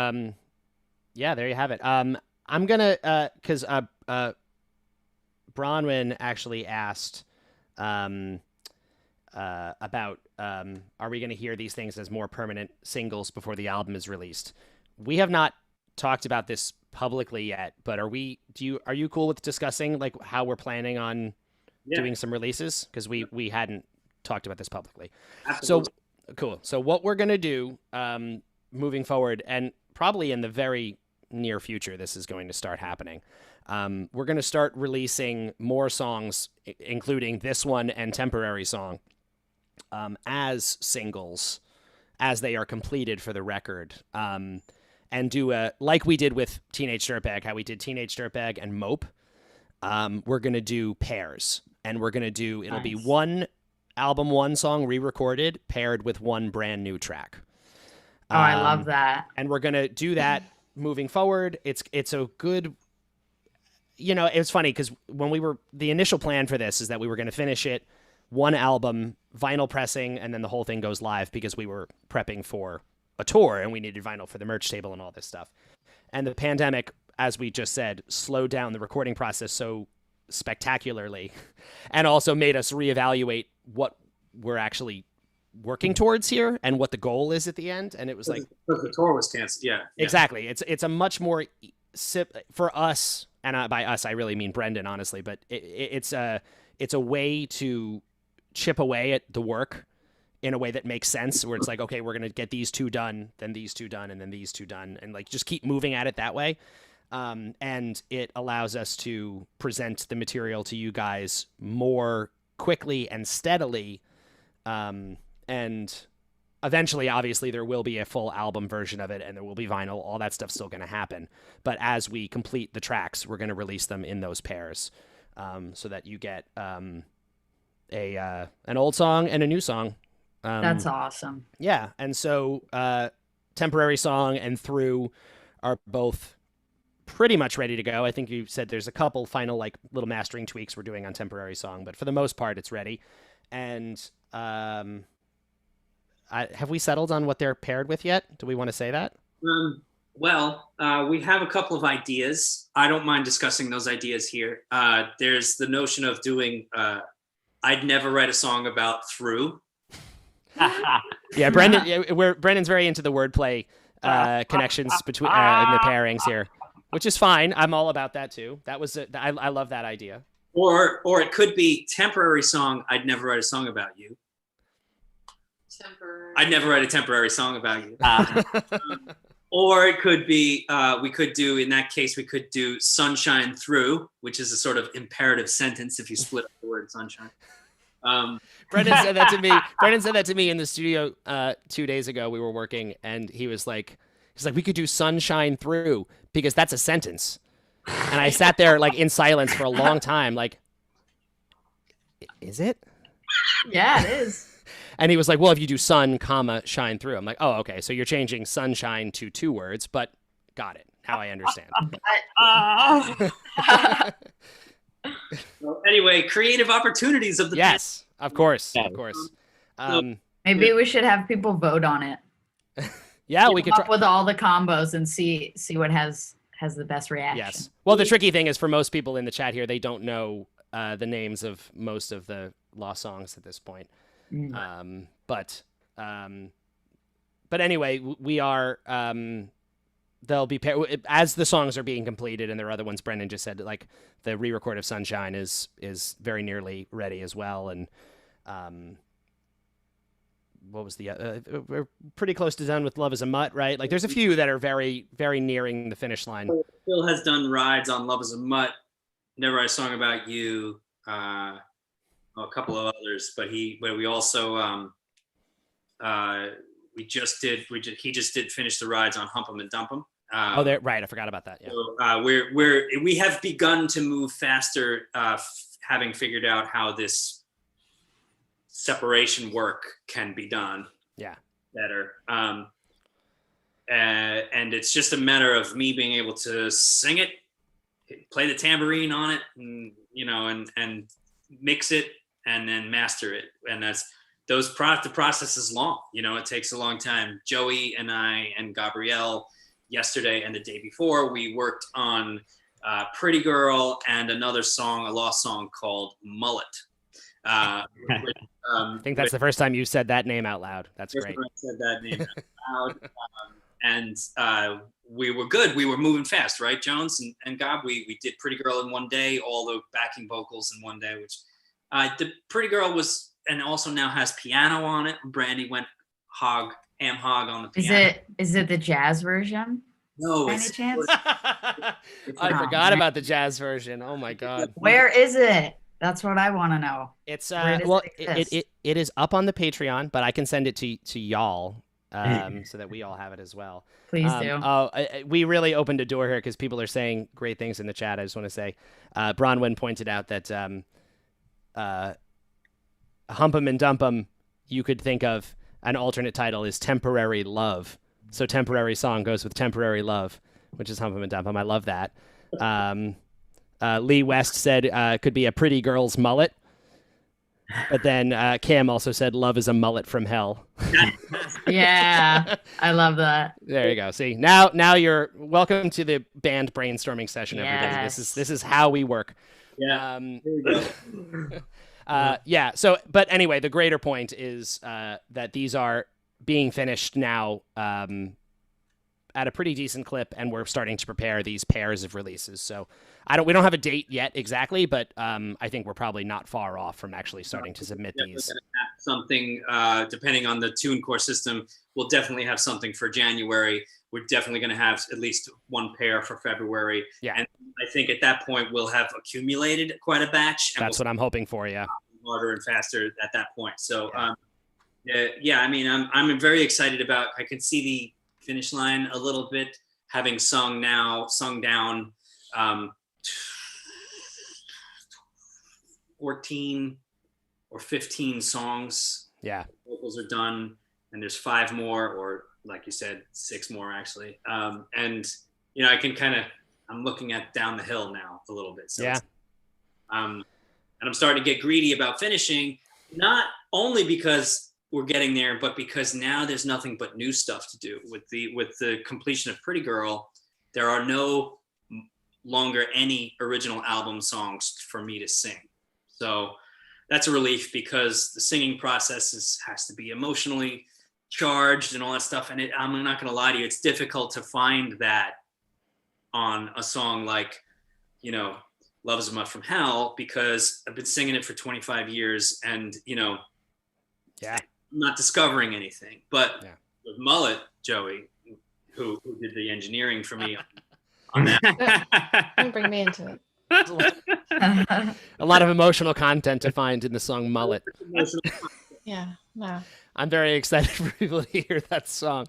S3: there you have it. I'm gonna because Bronwyn actually asked about are we going to hear these things as more permanent singles before the album is released? We have not talked about this publicly yet, but are you cool with discussing like how we're planning on doing some releases? Because we hadn't talked about this publicly. Absolutely. So cool. So what we're going to do moving forward, and probably in the very near future, this is going to start happening. We're going to start releasing more songs, including this one and Temporary Song, as singles as they are completed for the record. and do like we did with Teenage Dirtbag, how we did Teenage Dirtbag and Mope. We're going to do pairs, and we're going to do, it'll be one album, one song re-recorded paired with one brand new track.
S2: Oh, I love that.
S3: And we're going to do that moving forward. It's a good, you know, it's funny because when the initial plan for this is that we were going to finish it one album, vinyl pressing, and then the whole thing goes live because we were prepping for a tour and we needed vinyl for the merch table and all this stuff. And the pandemic, as we just said, slowed down the recording process so spectacularly and also made us reevaluate what we're actually working towards here and what the goal is at the end. And it was like
S1: the tour was canceled. Yeah,
S3: exactly. It's a much more for us, and by us I really mean Brendan, honestly, but it's a way to chip away at the work in a way that makes sense, where it's like, okay, we're gonna get these two done, then these two done, and then these two done, and like just keep moving at it that way. And it allows us to present the material to you guys more quickly and steadily. And eventually, obviously, there will be a full album version of it, and there will be vinyl. All that stuff's still going to happen. But as we complete the tracks, we're going to release them in those pairs, so that you get an old song and a new song.
S2: That's awesome.
S3: Yeah, and so Temporary Song and Through are both pretty much ready to go. I think you said there's a couple final like little mastering tweaks we're doing on Temporary Song, but for the most part, it's ready. And have we settled on what they're paired with yet? Do we want to say that?
S1: Well, we have a couple of ideas. I don't mind discussing those ideas here. There's the notion of doing I'd Never Write a Song About Through.
S3: Yeah, Brendan's very into the wordplay connections between in the pairings here, which is fine. I'm all about that too. That was I love that idea.
S1: Or it could be Temporary Song, I'd Never Write a Song About You. I'd never write a temporary song about you. Or it could be, we could do Sunshine Through, which is a sort of imperative sentence if you split up the word sunshine.
S3: Brendan said that to me. Brendan said that to me in the studio 2 days ago. We were working, and he's like, we could do Sunshine Through because that's a sentence. And I sat there like in silence for a long time, like, is it?
S2: Yeah, it is.
S3: And he was like, well, if you do sun, comma, shine through. I'm like, oh, okay. So you're changing sunshine to 2 words, but got it. Now I understand.
S1: Well, anyway, creative opportunities of the
S3: yes, of course, of course.
S2: Maybe we should have people vote on it.
S3: Yeah, we could
S2: come up with all the combos and see what has the best reaction.
S3: Yes. Well, the tricky thing is for most people in the chat here, they don't know the names of most of the lost songs at this point. But anyway, we are they'll be as the songs are being completed, and there are other ones. Brendan just said like the re-record of Sunshine is very nearly ready as well, and what was we're pretty close to done with Love Is a Mutt, right? Like there's a few that are very, very nearing the finish line.
S1: Phil has done rides on Love Is a Mutt, Never Write a Song About You, a couple of others, but we also he just did finish the rides on Hump 'Em and Dump 'Em.
S3: They're right. I forgot about that. Yeah.
S1: So we have begun to move faster, having figured out how this separation work can be done.
S3: Yeah.
S1: Better. And it's just a matter of me being able to sing it, play the tambourine on it, and and mix it and then master it. And the process is long. It takes a long time. Joey and I and Gabrielle yesterday and the day before, we worked on Pretty Girl and another song, a lost song called Mullet.
S3: I think that's the first time you said that name out loud. That's great.
S1: I said that name out loud. And we were good. We were moving fast, right, Jones and Gob? We did Pretty Girl in one day, all the backing vocals in one day, which the Pretty Girl was, and also now has piano on it. Brandy went ham hog on the piano.
S2: Is it the jazz version?
S1: No,
S2: Any chance?
S3: I forgot about the jazz version. Oh my God.
S2: Where is it? That's what I want to know.
S3: It's it is up on the Patreon, but I can send it to y'all so that we all have it as well.
S2: Please do.
S3: We really opened a door here because people are saying great things in the chat. I just want to say, Bronwyn pointed out that Hump'em and Dump'em, you could think of an alternate title is Temporary Love. So Temporary Song goes with Temporary Love, which is Hump'em and Dump'em. I love that. Lee West said could be a pretty girl's mullet. But then Cam also said love is a mullet from hell.
S2: Yeah, I love that.
S3: There you go. See, now you're welcome to the band brainstorming session, everybody.
S2: Yes.
S3: This is how we work.
S1: Yeah.
S3: Yeah. So, but anyway, the greater point is that these are being finished now at a pretty decent clip, and we're starting to prepare these pairs of releases. So we don't have a date yet exactly, but I think we're probably not far off from actually starting to submit these.
S1: Something, depending on the TuneCore system, we'll definitely have something for January. We're definitely going to have at least one pair for February.
S3: Yeah.
S1: And I think at that point we'll have accumulated quite a batch. And
S3: That's what I'm hoping for. Yeah.
S1: Harder and faster at that point. So, yeah, I mean, I'm very excited about. I can see the finish line a little bit, having sung down 14 or 15 songs.
S3: Yeah.
S1: Vocals are done, and there's 5 more, or like you said, 6 more actually. And I can I'm looking at down the hill now a little bit. So
S3: yeah.
S1: And I'm starting to get greedy about finishing, not only because we're getting there, but because now there's nothing but new stuff to do. With the completion of Pretty Girl, there are no longer any original album songs for me to sing. So that's a relief, because the singing process has to be emotionally charged and all that stuff. And I'm not going to lie to you, it's difficult to find that on a song like, Love is a Mutt from Hell, because I've been singing it for 25 years and,
S3: yeah,
S1: I'm not discovering anything. But with Mullet, Joey, who did the engineering for me on that.
S6: Don't bring me into it.
S3: A lot of emotional content to find in the song Mullet.
S6: Yeah, no.
S3: I'm very excited for people to hear that song.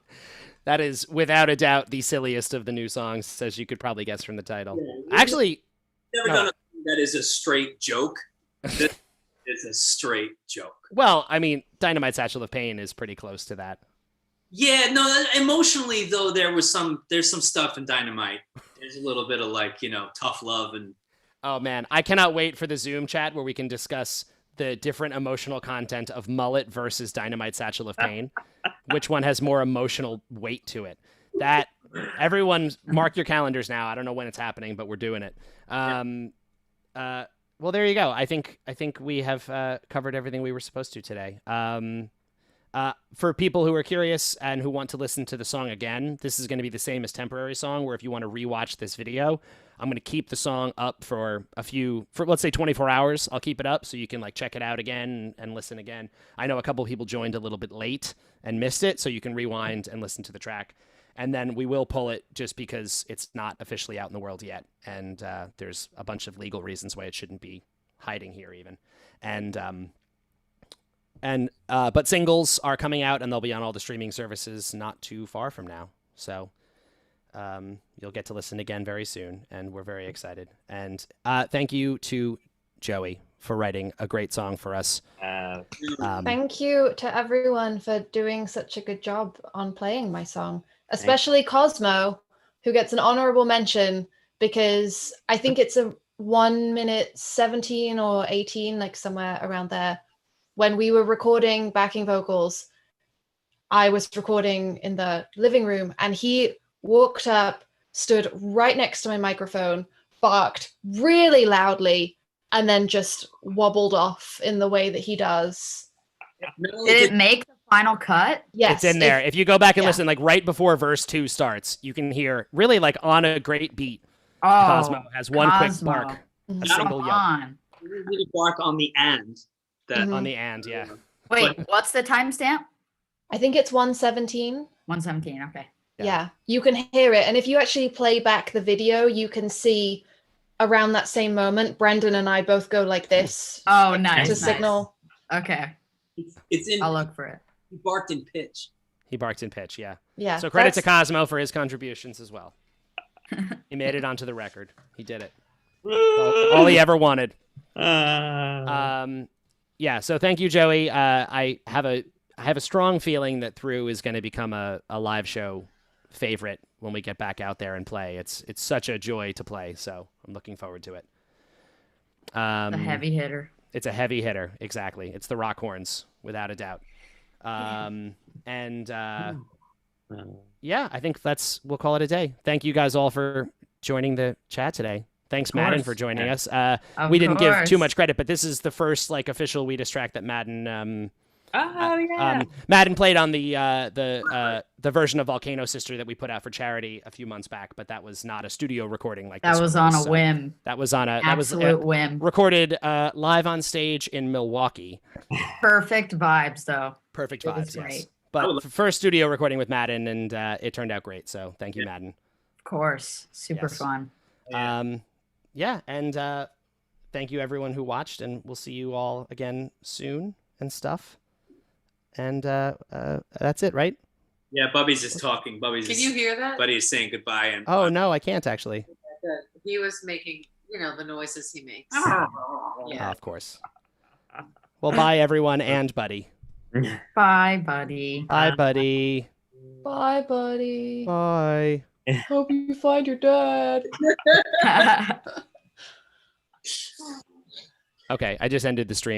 S3: That is, without a doubt, the silliest of the new songs, as you could probably guess from the title.
S1: Yeah,
S3: Actually,
S1: never done a thing that is a straight joke. This is a straight joke.
S3: Well, I mean, Dynamite Satchel of Pain is pretty close to that.
S1: Yeah, no, emotionally though, there's some stuff in Dynamite. There's a little bit of tough love and.
S3: Oh man, I cannot wait for the Zoom chat where we can discuss the different emotional content of Mullet versus Dynamite Satchel of Pain. Which one has more emotional weight to it? That everyone mark your calendars now. I don't know when it's happening, but we're doing it. Well, there you go. I think we have covered everything we were supposed to today. For people who are curious and who want to listen to the song again, this is going to be the same as Temporary Song, where if you want to rewatch this video, I'm going to keep the song up for let's say 24 hours. I'll keep it up so you can check it out again and listen again. I know a couple of people joined a little bit late and missed it, so you can rewind and listen to the track. And then we will pull it just because it's not officially out in the world yet. And there's a bunch of legal reasons why it shouldn't be hiding here even. But singles are coming out, and they'll be on all the streaming services not too far from now. So you'll get to listen again very soon, and we're very excited. And thank you to Joey for writing a great song for us.
S6: Thank you to everyone for doing such a good job on playing my song, especially Cosmo, who gets an honorable mention, because I think it's a 1 minute 17 or 18, somewhere around there. When we were recording backing vocals, I was recording in the living room, and he walked up, stood right next to my microphone, barked really loudly, and then just wobbled off in the way that he does.
S2: Did it make the final cut?
S6: Yes.
S3: It's in there. If you go back and listen, right before verse 2 starts, you can hear really on a great beat. Cosmo has one quick bark, a single yelp.
S1: Really bark on the end.
S3: On the end, yeah.
S2: Wait, what's the timestamp?
S6: I think it's 1:17.
S2: 1:17, okay.
S6: Yeah, you can hear it. And if you actually play back the video, you can see around that same moment, Brendan and I both go like this.
S2: Oh, nice.
S6: To signal.
S2: Okay.
S1: It's in.
S2: I'll look for it.
S1: He barked in pitch.
S3: He barked in pitch, yeah.
S6: Yeah.
S3: So credit to Cosmo for his contributions as well. He made it onto the record. He did it. All he ever wanted. Yeah. So thank you, Joey. I have a strong feeling that Through is going to become a live show favorite when we get back out there and play. It's such a joy to play. So I'm looking forward to it.
S2: A heavy hitter.
S3: It's a heavy hitter. Exactly. It's the rock horns, without a doubt. Yeah, I think we'll call it a day. Thank you guys all for joining the chat today. Thanks, Madden, for joining us. We didn't give too much credit, but this is the first official Wheatus track that Madden. Madden played on the version of Volcano Sister that we put out for charity a few months back, but that was not a studio recording like this.
S2: That was on a whim.
S3: That was on a
S2: absolute whim.
S3: Recorded live on stage in Milwaukee.
S2: Perfect vibes, though.
S3: Perfect vibes, yes. But first studio recording with Madden, and it turned out great. So thank you, Madden.
S2: Of course, super fun.
S3: Yeah, and thank you everyone who watched, and we'll see you all again soon and stuff. And that's it, right?
S1: Yeah, Bubby's just talking.
S5: Can you hear that?
S1: Buddy's saying goodbye. And
S3: oh no, I can't actually.
S5: He was making, the noises he makes.
S3: Yeah, of course. Well, bye everyone, and Buddy.
S2: Bye, Buddy.
S3: Bye, Buddy.
S6: Bye, Buddy.
S3: Bye.
S6: Hope you find your dad.
S3: Okay, I just ended the stream.